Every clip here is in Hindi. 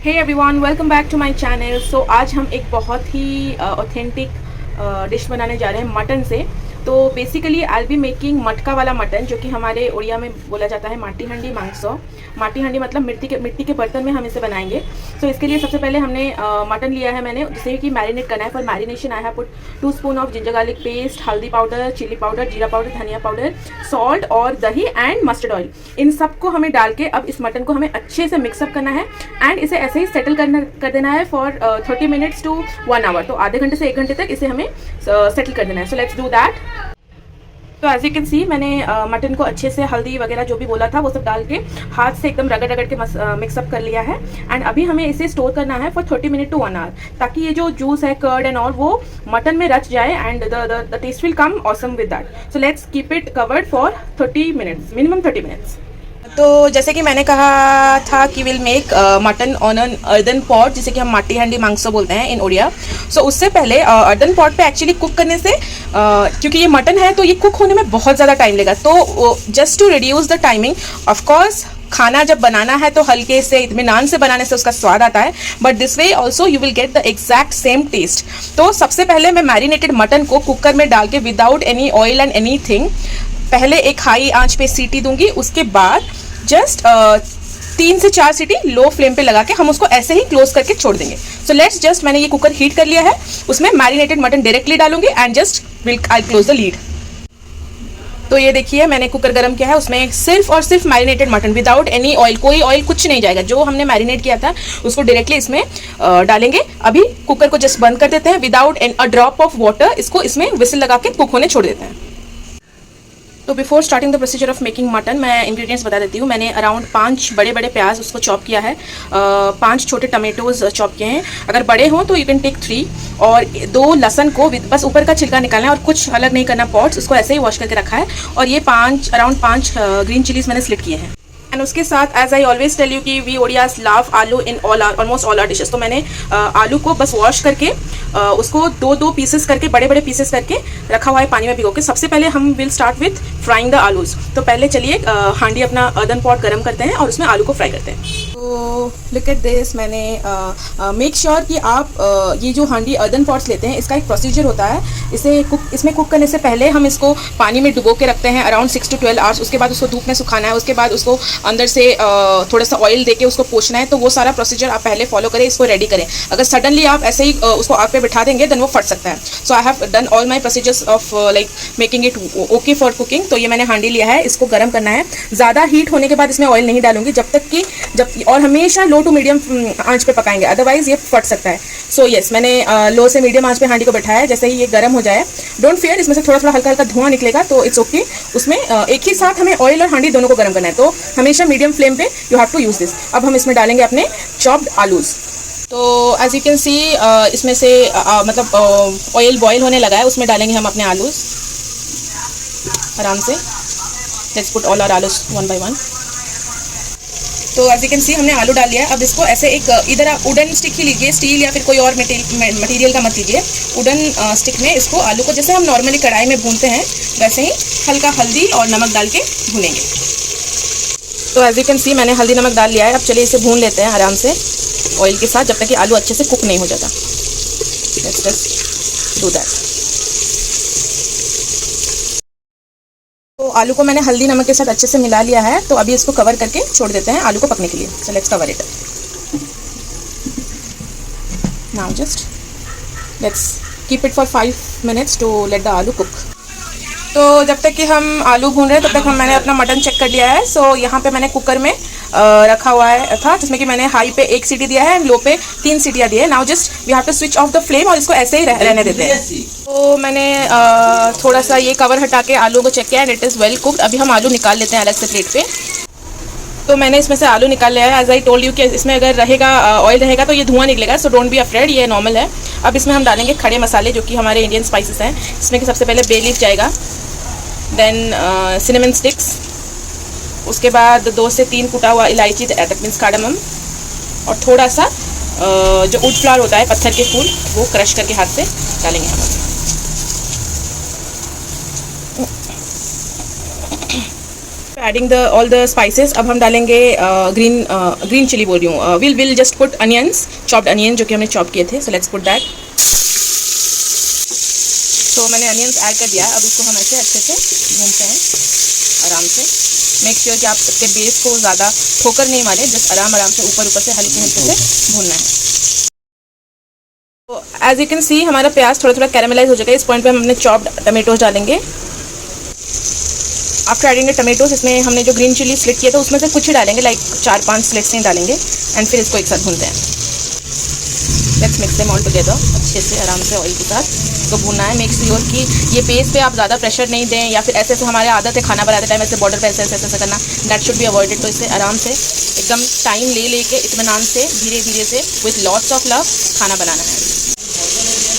Hey everyone, welcome back to my channel. So आज हम एक बहुत ही ऑथेंटिक डिश बनाने जा रहे हैं मटन से। तो basically I will be making मटका वाला मटन, जो कि हमारे उड़िया में बोला जाता है माटी हांडी मांगसो। माटी हांडी मतलब मिट्टी के बर्तन में हम इसे बनाएंगे। सो इसके लिए सबसे पहले हमने मटन लिया है मैंने, जिसे कि मैरिनेट करना है। For marination I have put 2 spoon of ginger garlic paste, हल्दी पाउडर, चिली पाउडर, जीरा पाउडर, धनिया पाउडर, सॉल्ट और दही एंड मस्टर्ड ऑयल। इन सबको हमें डाल के अब इस मटन को हमें अच्छे से मिक्सअप करना है एंड इसे ऐसे ही सेटल कर देना है फॉर 30 मिनट्स टू 1 आवर। तो आधे घंटे से 1 घंटे तक इसे हमें सेटल कर देना है। So let's do that. तो एज यू कैन सी, मैंने मटन को अच्छे से हल्दी वगैरह जो भी बोला था वो सब डाल के हाथ से एकदम रगड़ रगड़ के मिक्सअप कर लिया है। एंड अभी हमें इसे स्टोर करना है फॉर 30 मिनट टू 1 आवर, ताकि ये जो जूस है, कर्ड एंड ऑल, वो मटन में रच जाए and the taste will come awesome with that. So let's keep it covered for 30 minutes, minimum 30 minutes. तो जैसे कि मैंने कहा था कि will make mutton on an earthen pot, जिसे कि हम माटी हांडी मांगसो बोलते हैं इन उड़िया। सो उससे पहले अर्दन पॉट पे एक्चुअली कुक करने से क्योंकि ये मटन है तो ये कुक होने में बहुत ज़्यादा टाइम लेगा। तो just to reduce the timing, of course खाना जब बनाना है तो हल्के से इत्मीनान से बनाने से उसका स्वाद आता है, but this way also you will get the exact same taste. तो सबसे पहले मैं मैरिनेटेड मटन को कुकर में डाल के without any oil and any thing पहले एक हाई आंच पे सीटी दूंगी। उसके बाद जस्ट 3 से 4 सीटी लो फ्लेम पे लगा के हम उसको ऐसे ही क्लोज करके छोड़ देंगे। सो लेट्स जस्ट, मैंने ये कुकर हीट कर लिया है, उसमें मैरिनेटेड मटन डायरेक्टली डालूंगी and just I close the lead. तो ये देखिए, मैंने कुकर गरम किया है, उसमें सिर्फ और सिर्फ marinated mutton without any oil, कोई ऑयल कुछ नहीं जाएगा। जो हमने मैरिनेट किया था उसको डायरेक्टली इसमें डालेंगे। अभी कुकर को जस्ट बंद कर देते हैं without a drop of water. इसको इसमें विसिल लगा के कुक होने छोड़ देते हैं। तो before starting the procedure of making mutton, मैं इंग्रेडिएंट्स बता देती हूँ। मैंने अराउंड 5 बड़े बड़े प्याज उसको चॉप किया है, 5 छोटे टमेटोज चॉप किए हैं। अगर बड़े हों तो यू कैन टेक 3, और 2 लहसन को बस ऊपर का छिलका निकालना है और कुछ अलग नहीं करना पॉट्स, उसको ऐसे ही वॉश करके रखा है। और ये अराउंड 5 ग्रीन चिलीज मैंने स्लिट किए हैं। एंड उसके साथ as I always tell you कि we Odias love aloo in almost all our dishes. तो मैंने आलू को बस वॉश करके उसको 2 पीसेस करके, बड़े बड़े पीसेस करके रखा हुआ है पानी में भिगो के। सबसे पहले हम will start with frying the aloos. तो पहले चलिए हांडी अपना अर्दन पॉट गर्म करते हैं और उसमें आलू को फ्राई करते हैं। तो लुक एट दिस, मैंने मेक श्योर कि आप ये जो हांडी अर्दन पॉट्स लेते हैं, इसका एक प्रोसीजर होता है। इसमें कुक करने से पहले हम इसको पानी में डुबो के रखते हैं अराउंड 6 to 12 आवर्स। उसके बाद उसको धूप में सुखाना है, उसके बाद उसको अंदर से थोड़ा सा ऑयल देके उसको पोंछना है। तो वो सारा प्रोसीजर आप पहले फॉलो करें, इसको रेडी करें। अगर सडनली आप ऐसे ही उसको आग पे बिठा देंगे देन वो फट सकता है। So I have done all my procedures of like making it okay for cooking. तो ये मैंने हांडी लिया है, इसको गर्म करना है। ज़्यादा हीट होने के बाद इसमें ऑयल नहीं डालूंगी और हमेशा लो टू मीडियम आंच पे पकाएंगे, अदरवाइज ये फट सकता है। सो येस, मैंने लो से मीडियम आंच पे हांडी को बैठाया है। जैसे ही ये गर्म हो जाए, डोंट फियर, इसमें से थोड़ा थोड़ा हल्का हल्का धुआं निकलेगा तो इट्स ओके। उसमें एक ही साथ हमें ऑयल और हांडी दोनों को गर्म करना है, तो हमेशा मीडियम फ्लेम पे you have to use this. अब हम इसमें डालेंगे अपने चॉप्ड आलूज। तो एज यू कैन सी, इसमें से मतलब ऑयल बॉयल होने लगा है, उसमें डालेंगे हम अपने आलूज आराम से। Let's put all our aloos one by one. तो एज यू कैन सी, हमने आलू डाल लिया है। अब इसको ऐसे एक इधर वुडन स्टिक ही लीजिए, स्टील या फिर कोई और मटेरियल का मत लीजिए। वुडन स्टिक में इसको आलू को जैसे हम नॉर्मली कढ़ाई में भूनते हैं वैसे ही हल्का हल्दी और नमक डाल के भूनेंगे। तो एज यू कैन सी, मैंने हल्दी नमक डाल लिया है। अब चलिए इसे भून लेते हैं आराम से ऑयल के साथ, जब तक कि आलू अच्छे से कुक नहीं हो जाता। Let's just do that. तो आलू को मैंने हल्दी नमक के साथ अच्छे से मिला लिया है। तो अभी इसको कवर करके छोड़ देते हैं आलू को पकने के लिए। So let's cover it. Now just let's keep it for 5 minutes to let the aloo cook. तो जब तक कि हम आलू भून रहे हैं तब तक मैंने अपना मटन चेक कर लिया है। सो यहाँ पे मैंने कुकर में रखा हुआ था, जिसमें कि मैंने हाई पे 1 सीटी दिया है एंड लो पे 3 सीटियाँ दी है। Now just we have to switch off the flame और इसको ऐसे ही रहने देते हैं। तो मैंने थोड़ा सा ये कवर हटा के आलू को चेक किया and it is well cooked. अभी हम आलू निकाल लेते हैं अलग से प्लेट पे। तो मैंने इसमें से आलू निकाल लिया है। एज आई टोल्ड यू कि इसमें अगर ऑयल रहेगा तो ये धुआं निकलेगा, सो डोंट बी अफ्रेड, ये नॉर्मल है। अब इसमें हम डालेंगे खड़े मसाले, जो कि हमारे इंडियन स्पाइसेस हैं। इसमें कि सबसे पहले बे लीफ जाएगा, देन सिनेमन स्टिक्स, उसके बाद 2 से 3 कुटा हुआ इलायची, दैट मीन्स कार्डमम, और थोड़ा सा जो वुड फ्लावर होता है, पत्थर के फूल, वो क्रश करके हाथ से डालेंगे हम। Adding the all the spices, अब हम डालेंगे ग्रीन चिली बोल रही हूँ, will just put onions, chopped onion जो कि हमने चॉप किए थे. So let's put that. तो मैंने अनियंस ऐड कर दिया है. अब इसको हम ऐसे अच्छे से भूनते हैं आराम से. मेक श्योर कि आप इसके बेस को ज़्यादा ठोकर नहीं मारे, जस्ट आराम से ऊपर से हल्के से भूनना है. तो एज यू कैन सी हमारा प्याज थोड़ा थोड़ा कैरामलाइज हो जाएगा. इस पॉइंट पे हम अपने चॉप्ड टमेटोज डालेंगे. आफ्टर एडिंग द टमेटोज, इसमें हमने जो ग्रीन चिली स्लिट किया था उसमें से कुछ ही डालेंगे, लाइक 4-5 स्लिट्स नहीं डालेंगे. एंड फिर इसको एक साथ भूनते हैं. Let's mix them all together. अच्छे से आराम से ऑयल के साथ इसको भूनना है. मेक श्योर कि ये पेस्ट पे आप ज़्यादा प्रेशर नहीं दें, या फिर ऐसे हमारे आदत है खाना बनाते टाइम ऐसे बॉर्डर पे ऐसे करना, दैट शुड बी अवॉइडेड. तो इसे आराम से एकदम टाइम लेके इत्मीनान से धीरे से विथ लॉट्स ऑफ लव खाना बनाना है.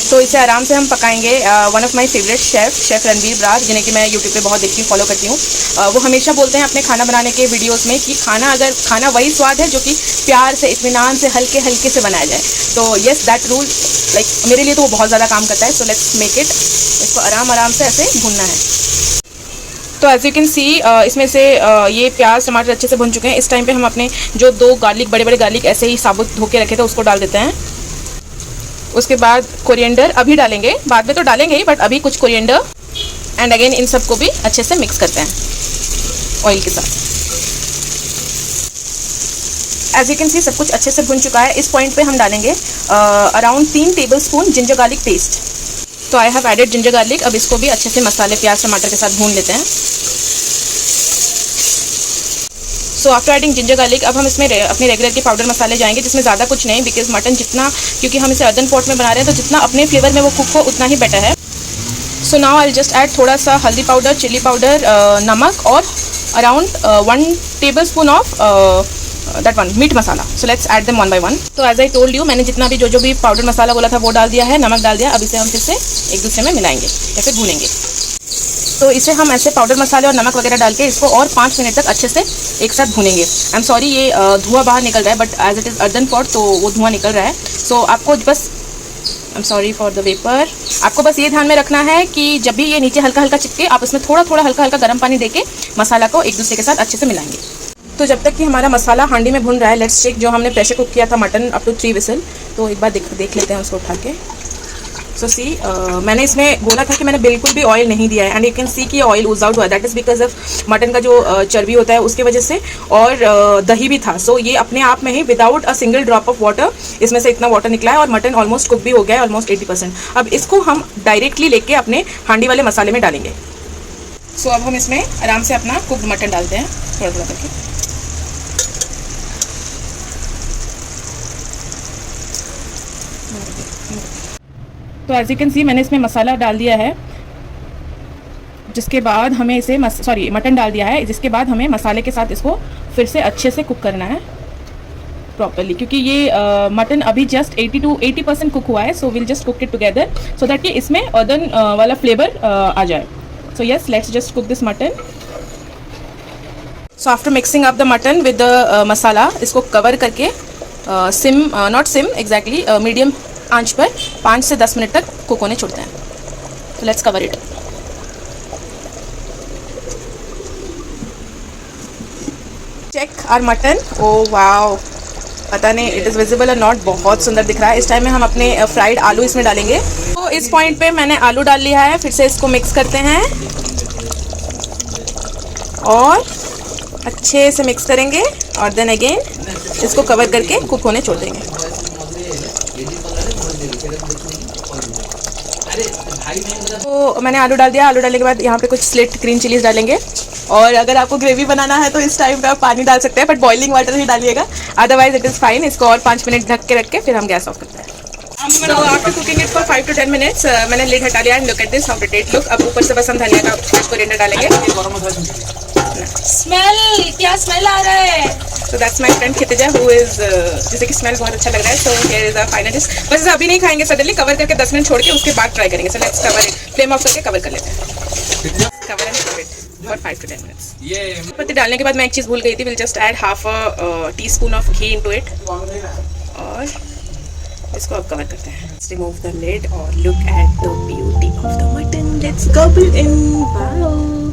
तो इसे आराम से हम पकाएंगे. One of my favourite chef Ranveer Brar, जिन्हें कि मैं यूट्यूब पे बहुत देखती हूँ, फॉलो करती हूँ, वो हमेशा बोलते हैं अपने खाना बनाने के वीडियोस में कि खाना वही स्वाद है जो कि प्यार से इत्मीनान से हल्के से बनाया जाए. तो येस, दैट रूल लाइक मेरे लिए तो वो बहुत ज़्यादा काम करता है. So let's make it. इसको आराम से ऐसे भूनना है. तो एज यू कैन सी इसमें से ये प्याज टमाटर अच्छे से भुन चुके हैं. इस टाइम पे हम अपने जो 2 गार्लिक, बड़े गार्लिक ऐसे ही साबुत धो के रखे थे उसको डाल देते हैं. उसके बाद कोरिएंडर अभी डालेंगे, बाद में तो डालेंगे ही, बट अभी कुछ कोरिएंडर. एंड अगेन इन सबको भी अच्छे से मिक्स करते हैं ऑयल के साथ. एज यू कैन सी सब कुछ अच्छे से भुन चुका है. इस पॉइंट पे हम डालेंगे around 3 tablespoon ginger garlic paste. तो I have added ginger garlic. अब इसको भी अच्छे से मसाले प्याज टमाटर के साथ भून लेते हैं. So after adding ginger garlic, अब हम इसमें अपने रेगुलर के पाउडर मसाले जाएंगे, जिसमें ज़्यादा कुछ नहीं, बिकॉज मटन जितना, क्योंकि हम इसे अर्दन पॉट में बना रहे हैं, तो जितना अपने फ्लेवर में वो कुक हो उतना ही बेटर है. So now I just add थोड़ा सा हल्दी पाउडर, चिली पाउडर, नमक और around 1 tablespoon of that one meat masala. So let's add them one by one. तो एज आई टोल्ड यू, मैंने जितना भी जो भी पाउडर मसाला बोला था वो डाल दिया है, नमक डाल दिया. अब इसे हम फिर से एक दूसरे में मिलाएंगे या फिर भूनेंगे. तो इसे हम ऐसे पाउडर मसाले और नमक वगैरह डाल के इसको और 5 मिनट तक अच्छे से एक साथ भूनेंगे. आई एम सॉरी ये धुआं बाहर निकल रहा है, but as it is earthen pot तो वो धुआं निकल रहा है. सो आपको बस, I am sorry for the vapour, आपको बस ये ध्यान में रखना है कि जब भी ये नीचे हल्का चिपके, आप इसमें थोड़ा हल्का गर्म पानी देके मसाला को एक दूसरे के साथ अच्छे से मिलाएंगे. तो जब तक कि हमारा मसाला हांडी में भुन रहा है, लेट्स चेक जो हमने प्रेशर कुक किया था मटन अप टू 3 विसल. तो एक बार देख लेते हैं उसको उठा के. सो सी मैंने इसमें बोला था कि मैंने बिल्कुल भी ऑयल नहीं दिया है, एंड यू कैन सी कि ऑयल यूज आउट हुआ. That is because of mutton का जो चर्बी होता है उसके वजह से, और दही भी था. सो ये अपने आप में ही without a single drop of water इसमें से इतना वाटर निकला है, और मटन ऑलमोस्ट कुक भी हो गया है, ऑलमोस्ट 80%. अब इसको हम डायरेक्टली लेके अपने हांडी वाले मसाले में डालेंगे. सो अब हम इसमें आराम से अपना कुक्ड मटन डालते हैं थोड़ा करके. तो एज यू कैन सी मैंने इसमें मसाला डाल दिया है, जिसके बाद हमें इसे मटन डाल दिया है, जिसके बाद हमें मसाले के साथ इसको फिर से अच्छे से कुक करना है प्रॉपर्ली, क्योंकि ये मटन अभी जस्ट 80 to 80% कुक हुआ है. So will just cook it together so that कि इसमें अर्दन वाला फ्लेवर आ जाए. So yes, let's just cook this mutton. So after mixing up the mutton with the masala, इसको कवर करके नॉट सिम एग्जैक्टली, मीडियम आंच पर 5 से 10 मिनट तक कुक होने छोड़ते हैं. तो let's cover it. Check our mutton. Oh wow, पता नहीं इट इज़ विजिबल और नॉट, बहुत सुंदर दिख रहा है. इस टाइम में हम अपने फ्राइड आलू इसमें डालेंगे. तो इस पॉइंट पे मैंने आलू डाल लिया है. फिर से इसको मिक्स करते हैं और अच्छे से मिक्स करेंगे, और देन अगेन इसको कवर करके कुक होने छोड़ देंगे. तो मैंने आलू डाल दिया. आलू डालने के बाद यहाँ पे कुछ स्लिट ग्रीन चिलीज डालेंगे, और अगर आपको ग्रेवी बनाना है तो इस टाइम पे आप पानी डाल सकते हैं, बट बॉइलिंग वाटर ही डालिएगा, अदरवाइज इट इज़ फाइन. इसको और 5 मिनट ढक के रख के फिर हम गैस ऑफ करते हैं. तो after cooking it for 5 to 10 minutes मैंने लिड हटा लिया. And look at this how did it look. अब ऊपर से बस हम धनिया का फ्रेश कोरिएंडर डालेंगे. स्मेल, क्या स्मेल आ रहा है. So that's my friend खितिजा who is जिसे कि स्मेल बहुत अच्छा लग रहा है. So here is our final dish. बस इसे अभी नहीं खाएंगे, सडनली कवर करके 10 मिनट छोड़ के उसके बाद ट्राई करेंगे. So let's cover it. Flame of करके कवर कर लेते हैं. Cover and cook it for 5 to 10 minutes. पत्ती डालने के बाद मैं एक चीज़ भूल गई थी. We'll just add half a teaspoon of ghee into it. और इसको अब कवर करते हैं. Let's remove the lid और look at the beauty of the mutton. Let's gobble in. Wow.